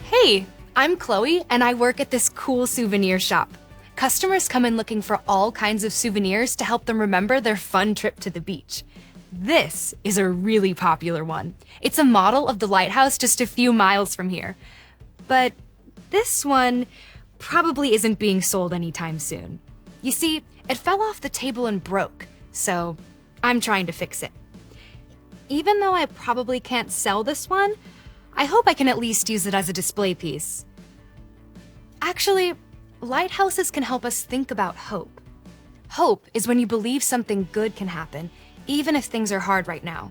Hey, I'm Chloe, and I work at this cool souvenir shop. Customers come in looking for all kinds of souvenirs to help them remember their fun trip to the beach. This is a really popular one. It's a model of the lighthouse just a few miles from here. But this one probably isn't being sold anytime soon. You see, it fell off the table and broke, so I'm trying to fix it. Even though I probably can't sell this one, I hope I can at least use it as a display piece. Actually, lighthouses can help us think about hope. Hope is when you believe something good can happen, even if things are hard right now.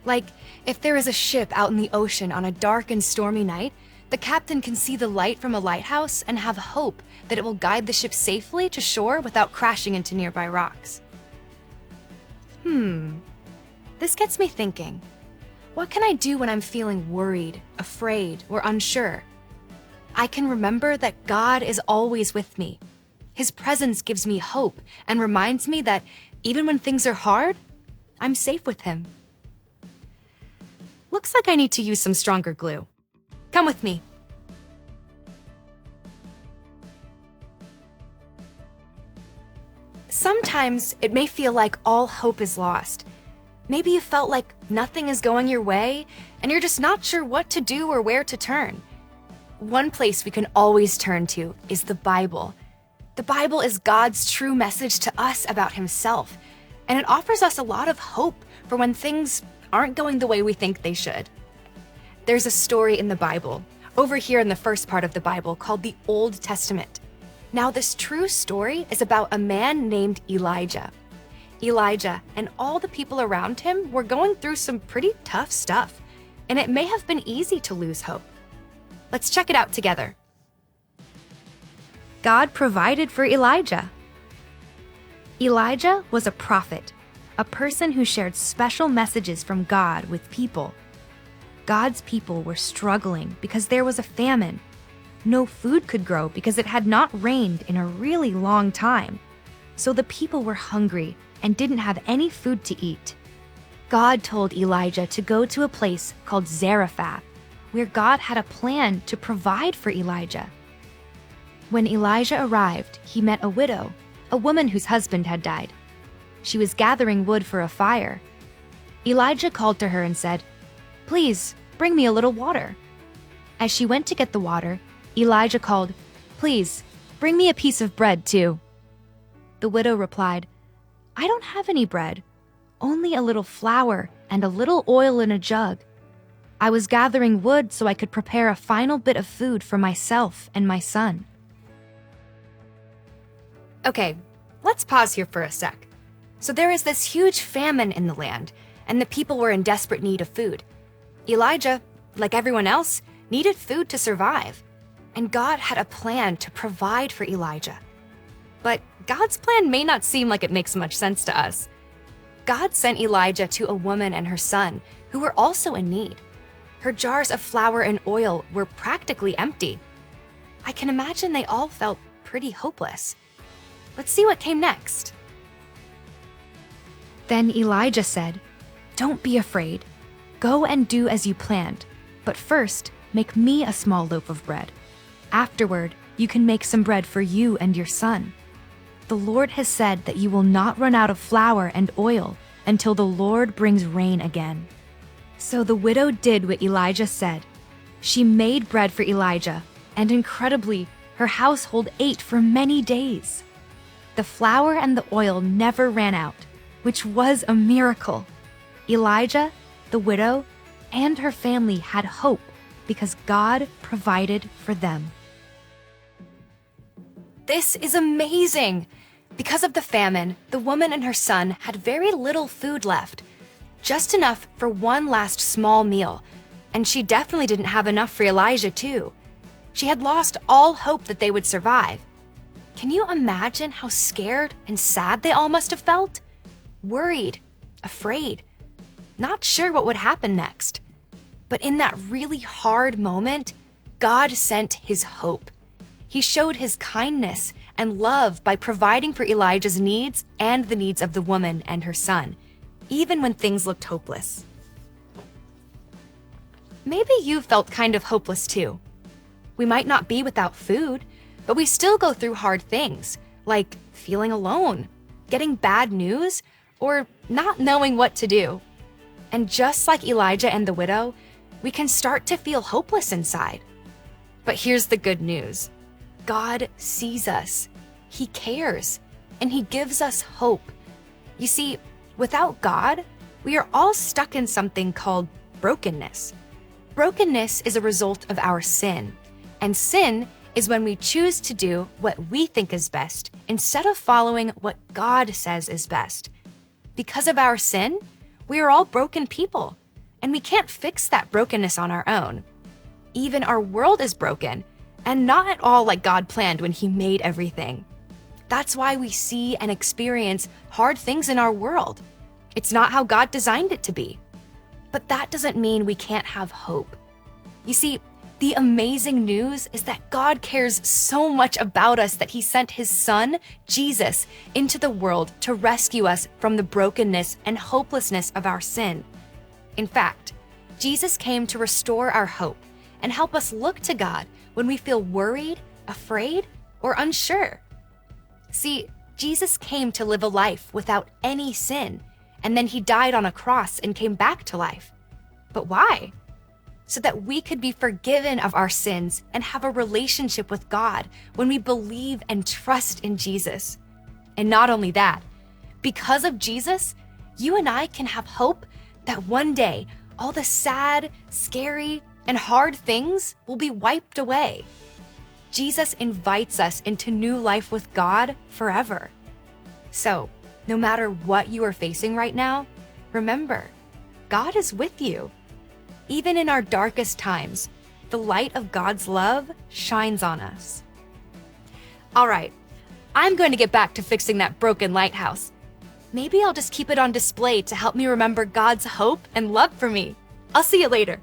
Like, if there is a ship out in the ocean on a dark and stormy night, the captain can see the light from a lighthouse and have hope that it will guide the ship safely to shore without crashing into nearby rocks. This gets me thinking. What can I do when I'm feeling worried, afraid, or unsure? I can remember that God is always with me. His presence gives me hope and reminds me that even when things are hard, I'm safe with him. Looks like I need to use some stronger glue. Come with me. Sometimes it may feel like all hope is lost. Maybe you felt like nothing is going your way, and you're just not sure what to do or where to turn. One place we can always turn to is the Bible. The Bible is God's true message to us about himself, and it offers us a lot of hope for when things aren't going the way we think they should. There's a story in the Bible, over here in the first part of the Bible, called the Old Testament. Now, this true story is about a man named Elijah. Elijah and all the people around him were going through some pretty tough stuff, and it may have been easy to lose hope. Let's check it out together. God provided for Elijah. Elijah was a prophet, a person who shared special messages from God with people. God's people were struggling because there was a famine. No food could grow because it had not rained in a really long time. So the people were hungry and didn't have any food to eat. God told Elijah to go to a place called Zarephath, where God had a plan to provide for Elijah. When Elijah arrived, he met a widow, a woman whose husband had died. She was gathering wood for a fire. Elijah called to her and said, "Please, bring me a little water." As she went to get the water, Elijah called, "Please, bring me a piece of bread too." The widow replied, "I don't have any bread, only a little flour and a little oil in a jug. I was gathering wood so I could prepare a final bit of food for myself and my son." Okay, let's pause here for a sec. So there is this huge famine in the land, and the people were in desperate need of food. Elijah, like everyone else, needed food to survive, and God had a plan to provide for Elijah. But God's plan may not seem like it makes much sense to us. God sent Elijah to a woman and her son who were also in need. Her jars of flour and oil were practically empty. I can imagine they all felt pretty hopeless. Let's see what came next. Then Elijah said, "Don't be afraid. Go and do as you planned, but first make me a small loaf of bread. Afterward, you can make some bread for you and your son. The Lord has said that you will not run out of flour and oil until the Lord brings rain again." So the widow did what Elijah said. She made bread for Elijah, and incredibly, her household ate for many days. The flour and the oil never ran out, which was a miracle. Elijah, the widow, and her family had hope because God provided for them. This is amazing! Because of the famine, the woman and her son had very little food left, just enough for one last small meal, and she definitely didn't have enough for Elijah too. She had lost all hope that they would survive. Can you imagine how scared and sad they all must have felt? Worried, afraid, not sure what would happen next. But in that really hard moment, God sent his hope. He showed his kindness and love by providing for Elijah's needs and the needs of the woman and her son, even when things looked hopeless. Maybe you felt kind of hopeless too. We might not be without food, but we still go through hard things, like feeling alone, getting bad news, or not knowing what to do. And just like Elijah and the widow, we can start to feel hopeless inside. But here's the good news. God sees us. He cares, and He gives us hope. You see, without God, we are all stuck in something called brokenness. Brokenness is a result of our sin, and sin is when we choose to do what we think is best instead of following what God says is best. Because of our sin, we are all broken people, and we can't fix that brokenness on our own. Even our world is broken, and not at all like God planned when He made everything. That's why we see and experience hard things in our world. It's not how God designed it to be. But that doesn't mean we can't have hope. You see, the amazing news is that God cares so much about us that He sent His Son, Jesus, into the world to rescue us from the brokenness and hopelessness of our sin. In fact, Jesus came to restore our hope and help us look to God when we feel worried, afraid, or unsure. See, Jesus came to live a life without any sin, and then He died on a cross and came back to life. But why? So that we could be forgiven of our sins and have a relationship with God when we believe and trust in Jesus. And not only that, because of Jesus, you and I can have hope that one day all the sad, scary, and hard things will be wiped away. Jesus invites us into new life with God forever. So, no matter what you are facing right now, remember, God is with you. Even in our darkest times, the light of God's love shines on us. All right, I'm going to get back to fixing that broken lighthouse. Maybe I'll just keep it on display to help me remember God's hope and love for me. I'll see you later.